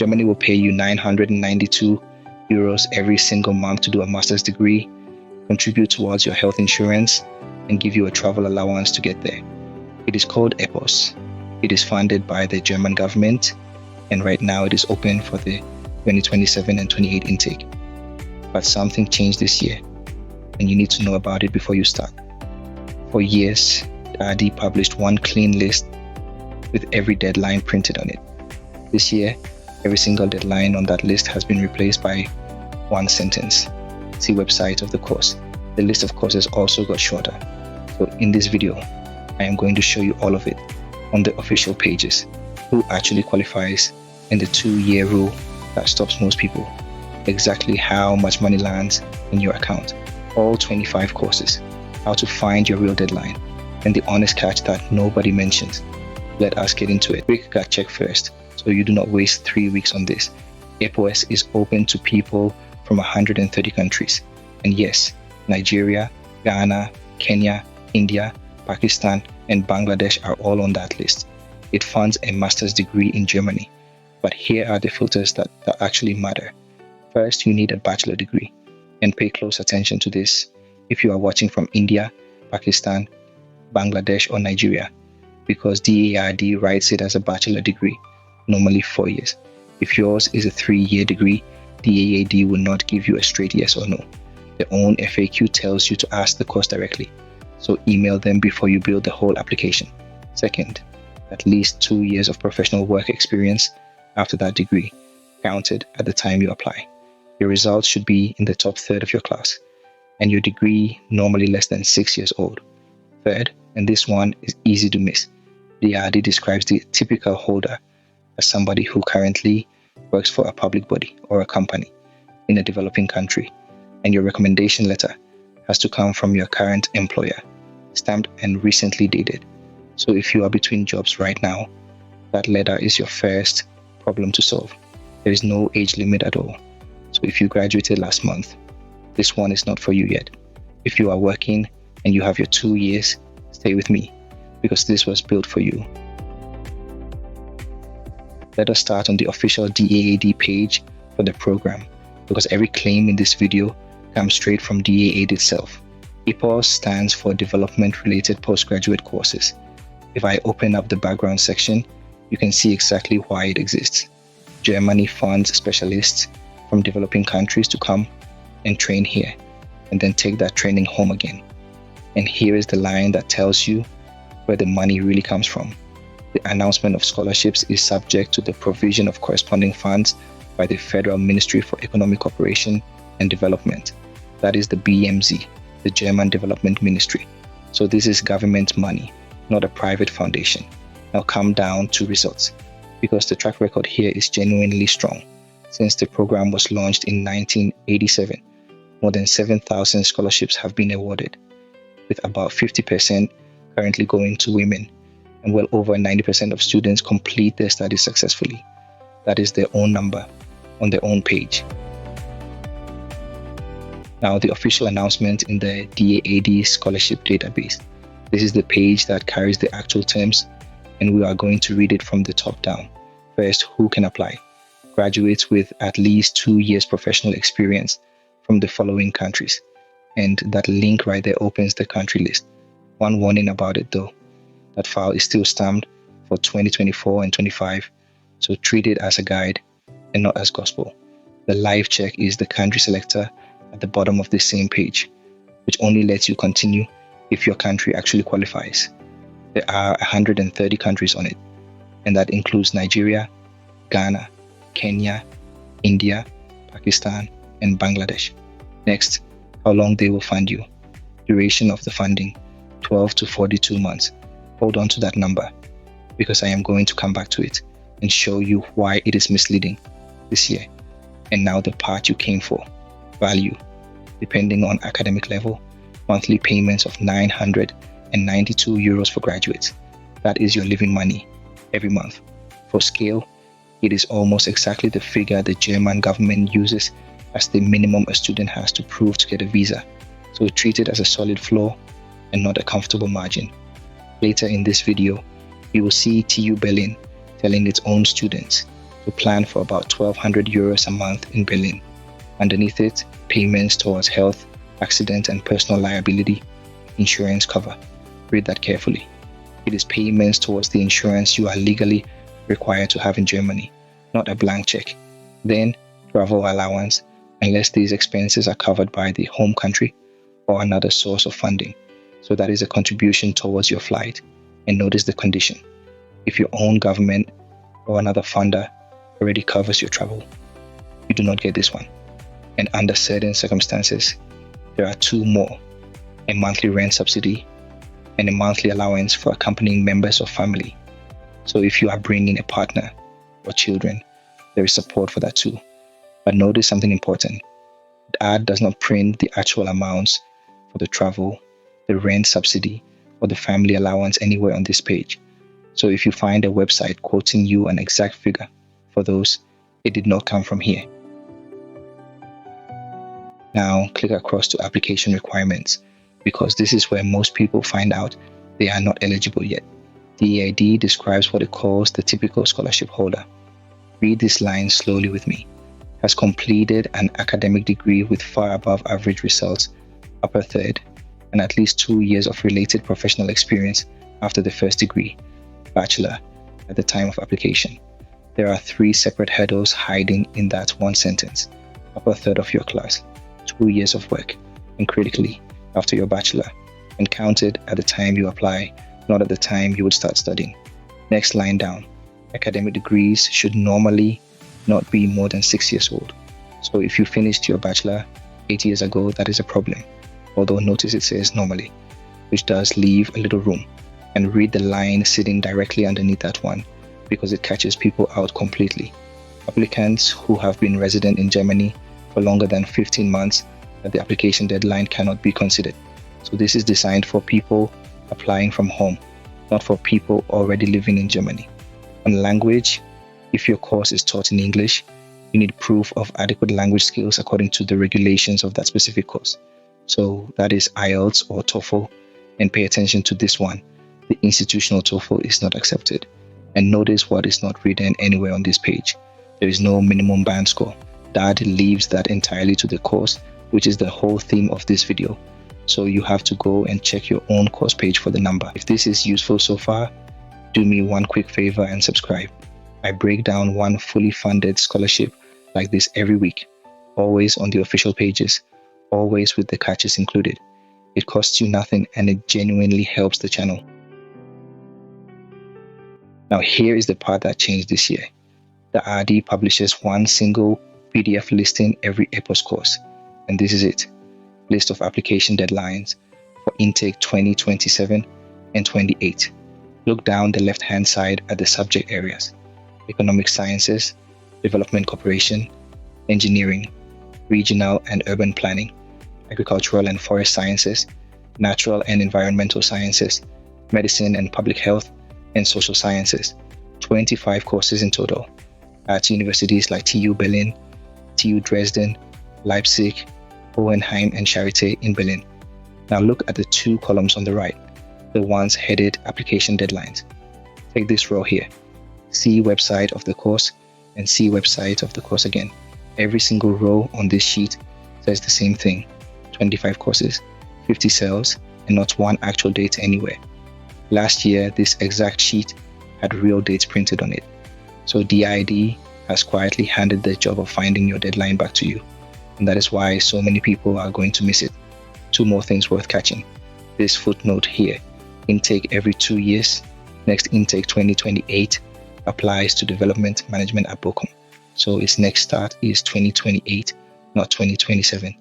Germany will pay you 992 euros every single month to do a master's degree, contribute towards your health insurance, and give you a travel allowance to get there. It is called EPOS. It is funded by the German government, and right now it is open for the 2027 and 28 intake. But something changed this year, and you need to know about it before you start. For years, DAAD published one clean list with every deadline printed on it. This year, every single deadline on that list has been replaced by one sentence. See website of the course. The list of courses also got shorter. So in this video, I am going to show you all of it on the official pages, who actually qualifies, and the 2-year rule that stops most people, exactly how much money lands in your account, all 25 courses, how to find your real deadline, and the honest catch that nobody mentions. Let us get into it. Quick gut check first, so you do not waste 3 weeks on this. EPOS is open to people from 130 countries. And yes, Nigeria, Ghana, Kenya, India, Pakistan, and Bangladesh are all on that list. It funds a master's degree in Germany. But here are the filters that actually matter. First, you need a bachelor degree. And pay close attention to this if you are watching from India, Pakistan, Bangladesh, or Nigeria, because DAAD writes it as a bachelor degree, normally 4 years. If yours is a 3-year degree, DAAD will not give you a straight yes or no. Their own FAQ tells you to ask the course directly, so email them before you build the whole application. Second, at least 2 years of professional work experience after that degree, counted at the time you apply. Your results should be in the top third of your class, and your degree normally less than 6 years old. Third, and this one is easy to miss, DAAD describes the typical holder as somebody who currently works for a public body or a company in a developing country, and your recommendation letter has to come from your current employer, stamped and recently dated. So if you are between jobs right now, that letter is your first problem to solve. There is no age limit at all. So if you graduated last month, this one is not for you yet. If you are working and you have your 2 years, stay with me, because this was built for you. Let us start on the official DAAD page for the program, because every claim in this video comes straight from DAAD itself. EPOS stands for Development-Related Postgraduate Courses. If I open up the background section, you can see exactly why it exists. Germany funds specialists from developing countries to come and train here, and then take that training home again. And here is the line that tells you where the money really comes from. The announcement of scholarships is subject to the provision of corresponding funds by the Federal Ministry for Economic Cooperation and Development. That is the BMZ, the German Development Ministry. So this is government money, not a private foundation. Now come down to results, because the track record here is genuinely strong. Since the program was launched in 1987, more than 7,000 scholarships have been awarded, with about 50% currently going to women, and well over 90% of students complete their studies successfully. That is their own number on their own page. Now, the official announcement in the DAAD scholarship database. This is the page that carries the actual terms, and we are going to read it from the top down. First, who can apply? Graduates with at least 2 years professional experience from the following countries. And that link right there opens the country list. One warning about it though, that file is still stamped for 2024 and 25, so treat it as a guide and not as gospel. The live check is the country selector at the bottom of the same page, which only lets you continue if your country actually qualifies. There are 130 countries on it, and that includes Nigeria, Ghana, Kenya, India, Pakistan, and Bangladesh. Next, how long they will fund you. Duration of the funding, 12 to 42 months. Hold on to that number, because I am going to come back to it and show you why it is misleading this year. And now the part you came for, value. Depending on academic level, monthly payments of 992 euros for graduates. That is your living money every month. For scale, it is almost exactly the figure the German government uses as the minimum a student has to prove to get a visa. So treat it as a solid floor and not a comfortable margin. Later in this video, you will see TU Berlin telling its own students to plan for about 1,200 euros a month in Berlin. Underneath it, payments towards health, accident, and personal liability insurance cover. Read that carefully. It is payments towards the insurance you are legally required to have in Germany, not a blank check. Then, travel allowance, unless these expenses are covered by the home country or another source of funding. So that is a contribution towards your flight. And notice the condition. If your own government or another funder already covers your travel, you do not get this one. And under certain circumstances, there are two more: a monthly rent subsidy and a monthly allowance for accompanying members of family. So if you are bringing a partner or children, there is support for that too. But notice something important. DAAD does not print the actual amounts for the travel, the rent subsidy, or the family allowance anywhere on this page. So if you find a website quoting you an exact figure for those, it did not come from here. Now click across to application requirements, because this is where most people find out they are not eligible yet. DAAD describes what it calls the typical scholarship holder. Read this line slowly with me. Has completed an academic degree with far above average results, upper third, and at least 2 years of related professional experience after the first degree, Bachelor, at the time of application. There are 3 separate hurdles hiding in that one sentence: upper third of your class, 2 years of work, and critically, after your bachelor, and counted at the time you apply, not at the time you would start studying. Next line down, academic degrees should normally not be more than 6 years old. So if you finished your bachelor 8 years ago, that is a problem. Although notice it says normally, which does leave a little room. And read the line sitting directly underneath that one, because it catches people out completely. Applicants who have been resident in Germany for longer than 15 months at the application deadline cannot be considered. So this is designed for people applying from home, not for people already living in Germany. On language, if your course is taught in English, you need proof of adequate language skills according to the regulations of that specific course. So that is IELTS or TOEFL, and pay attention to this one. The institutional TOEFL is not accepted. And notice what is not written anywhere on this page. There is no minimum band score. DAAD leaves that entirely to the course, which is the whole theme of this video. So you have to go and check your own course page for the number. If this is useful so far, do me one quick favor and subscribe. I break down one fully funded scholarship like this every week, always on the official pages, always with the catches included. It costs you nothing and it genuinely helps the channel. Now here is the part that changed this year. The DAAD publishes one single PDF listing every EPOS course, and this is it. List of application deadlines for intake 2027 and 28. Look down the left-hand side at the subject areas: economic sciences, development cooperation, engineering, regional and urban planning, agricultural and forest sciences, natural and environmental sciences, medicine and public health, and social sciences. 25 courses in total at universities like TU Berlin, TU Dresden, Leipzig, Hohenheim, and Charité in Berlin. Now look at the 2 columns on the right, the ones headed application deadlines. Take this row here. See website of the course and see website of the course again. Every single row on this sheet says the same thing: 25 courses, 50 cells, and not one actual date anywhere. Last year, this exact sheet had real dates printed on it. So DAAD has quietly handed the job of finding your deadline back to you. And that is why so many people are going to miss it. 2 more things worth catching. This footnote here: intake every 2 years. Next intake 2028 applies to development management at Bochum. So its next start is 2028, not 2027,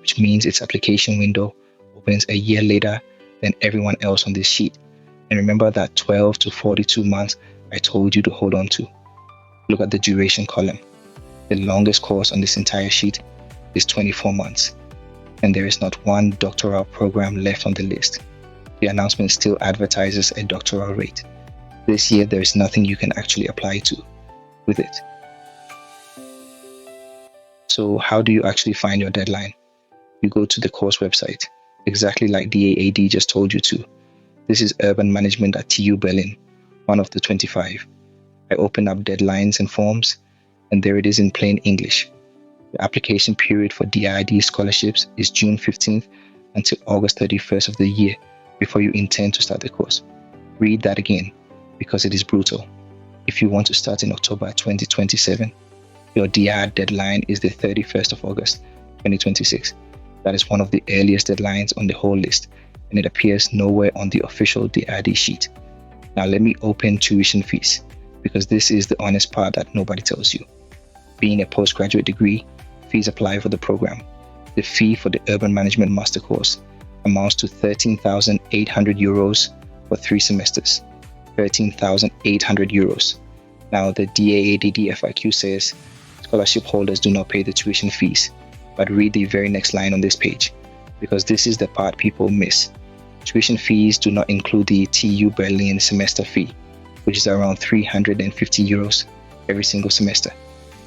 which means its application window opens a year later than everyone else on this sheet. And remember that 12 to 42 months I told you to hold on to. Look at the duration column. The longest course on this entire sheet is 24 months. And there is not one doctoral program left on the list. The announcement still advertises a doctoral rate. This year there is nothing you can actually apply to with it. So how do you actually find your deadline? You go to the course website, exactly like DAAD just told you to. This is Urban Management at TU Berlin, one of the 25. I open up deadlines and forms, and there it is in plain English. The application period for DAAD scholarships is June 15th until August 31st of the year before you intend to start the course. Read that again because it is brutal. If you want to start in October 2027, your DAAD deadline is the 31st of August 2026. That is one of the earliest deadlines on the whole list, and it appears nowhere on the official DAAD sheet. Now let me open tuition fees, because this is the honest part that nobody tells you. Being a postgraduate degree, fees apply for the program. The fee for the Urban Management Master course amounts to 13,800 euros for 3 semesters. 13,800 euros. Now the DAAD FAQ says scholarship holders do not pay the tuition fees, but read the very next line on this page, because this is the part people miss. Tuition fees do not include the TU Berlin semester fee, which is around 350 euros every single semester,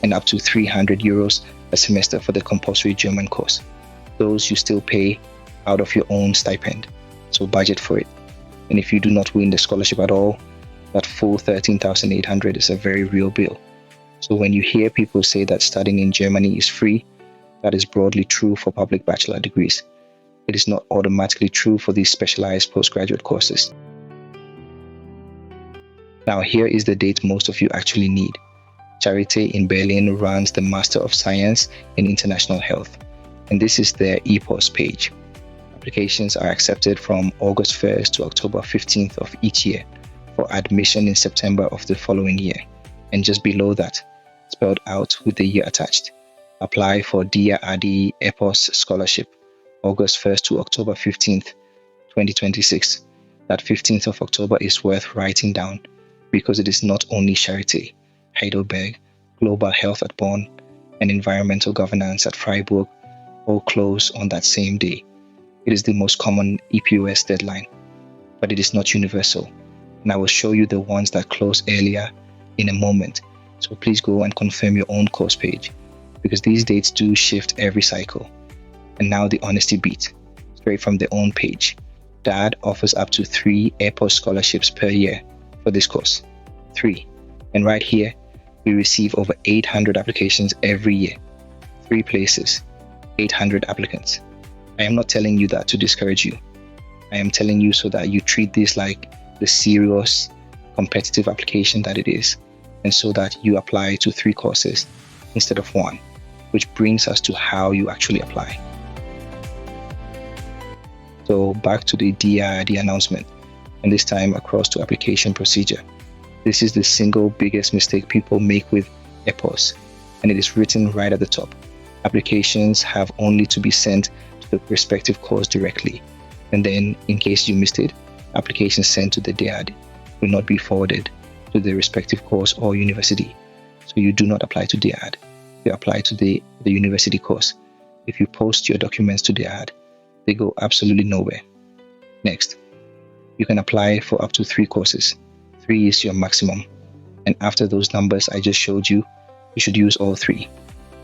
and up to 300 euros a semester for the compulsory German course. Those you still pay out of your own stipend, so budget for it. And if you do not win the scholarship at all, that full 13,800 is a very real bill. So when you hear people say that studying in Germany is free, that is broadly true for public bachelor degrees. It is not automatically true for these specialized postgraduate courses. Now here is the date most of you actually need. Charité in Berlin runs the Master of Science in International Health, and this is their EPOS page. Applications are accepted from August 1st to October 15th of each year for admission in September of the following year. And just below that, spelled out with the year attached, apply for DAAD EPOS scholarship, August 1st to October 15th, 2026. That 15th of October is worth writing down because it is not only Charité, Heidelberg, Global Health at Bonn, and Environmental Governance at Freiburg all close on that same day. It is the most common EPOS deadline, but it is not universal. And I will show you the ones that close earlier in a moment. So please go and confirm your own course page, because these dates do shift every cycle. And now the honesty beat, straight from their own page. DAAD offers up to 3 EPOS scholarships per year for this course. 3. And right here, we receive over 800 applications every year. 3 places, 800 applicants. I am not telling you that to discourage you. I am telling you so that you treat this like the serious, competitive application that it is, and so that you apply to 3 courses instead of 1, which brings us to how you actually apply. So back to the DAAD announcement, and this time across to application procedure. This is the single biggest mistake people make with EPOS, and it is written right at the top. Applications have only to be sent to the respective course directly, and then in case you missed it, applications sent to the DAAD will not be forwarded to the respective course or university. So you do not apply to DAAD, you apply to the university course. If you post your documents to DAAD, they go absolutely nowhere. Next, you can apply for up to 3 courses. 3 is your maximum, and after those numbers I just showed you, you should use all 3.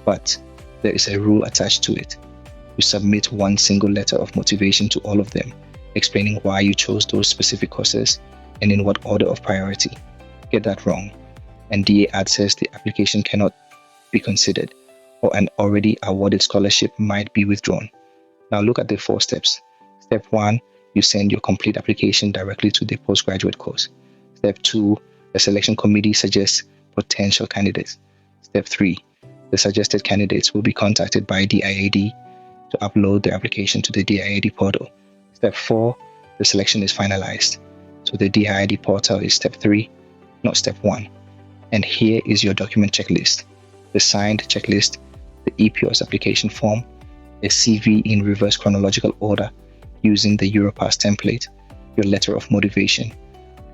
But there is a rule attached to it. You submit one single letter of motivation to all of them, explaining why you chose those specific courses and in what order of priority. Get that wrong, and DAAD says the application cannot be considered, or an already awarded scholarship might be withdrawn. Now look at the 4 steps. Step 1, you send your complete application directly to the postgraduate course. Step 2, the selection committee suggests potential candidates. Step 3, the suggested candidates will be contacted by DAAD to upload their application to the DAAD portal. Step 4, the selection is finalized. So the DAAD portal is step 3, not step 1. And here is your document checklist. The signed checklist, the EPOS application form, a CV in reverse chronological order using the Europass template, your letter of motivation,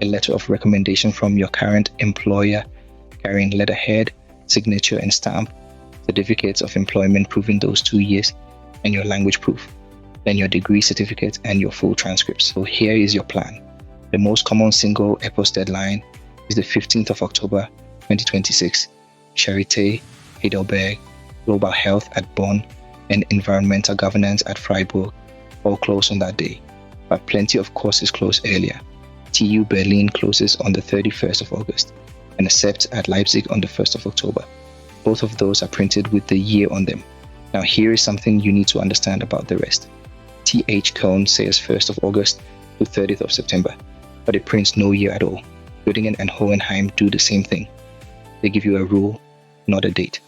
a letter of recommendation from your current employer carrying letterhead, signature and stamp, certificates of employment proving those 2 years, and your language proof, then your degree certificate and your full transcripts. So here is your plan. The most common single EPOS deadline is the 15th of October 2026. Charité, Heidelberg, Global Health at Bonn, and Environmental Governance at Freiburg all close on that day, but plenty of courses close earlier. TU Berlin closes on the 31st of August, and accept at Leipzig on the 1st of October. Both of those are printed with the year on them. Now here is something you need to understand about the rest. TH Cone says 1st of August to 30th of September, but it prints no year at all. Göttingen and Hohenheim do the same thing. They give you a rule, not a date.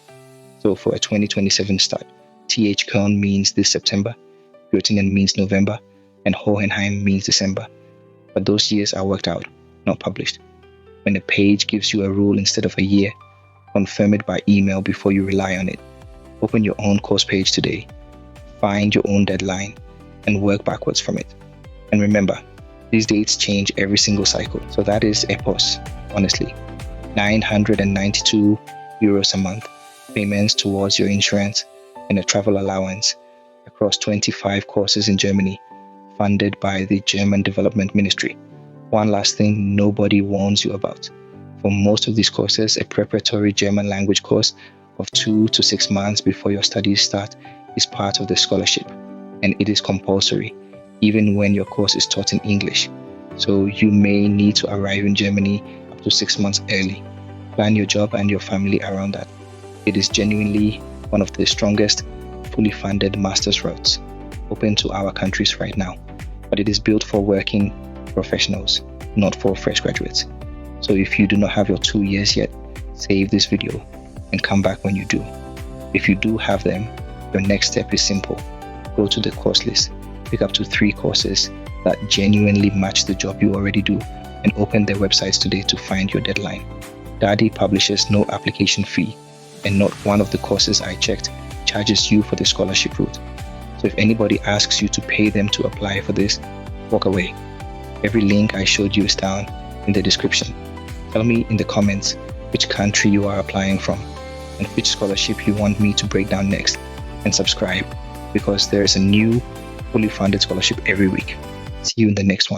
So for a 2027 start, TH Cone means this September, Göttingen means November, and Hohenheim means December. But those years are worked out, not published. When a page gives you a rule instead of a year, confirm it by email before you rely on it. Open your own course page today, find your own deadline, and work backwards from it. And remember, these dates change every single cycle. So that is EPOS, honestly. 992 euros a month, payments towards your insurance, and a travel allowance across 25 courses in Germany, funded by the German Development Ministry. One last thing nobody warns you about. For most of these courses, a preparatory German language course of 2 to 6 months before your studies start is part of the scholarship, and it is compulsory, even when your course is taught in English. So you may need to arrive in Germany up to 6 months early. Plan your job and your family around that. It is genuinely one of the strongest, fully funded master's routes open to our countries right now, but it is built for working professionals, not for fresh graduates. So if you do not have your 2 years yet, save this video and come back when you do. If you do have them, your next step is simple. Go to the course list, pick up to 3 courses that genuinely match the job you already do, and open their websites today to find your deadline. DAAD publishes no application fee, and not one of the courses I checked charges you for the scholarship route. So if anybody asks you to pay them to apply for this, walk away. Every link I showed you is down in the description. Tell me in the comments which country you are applying from and which scholarship you want me to break down next, and subscribe, because there is a new fully funded scholarship every week. See you in the next one.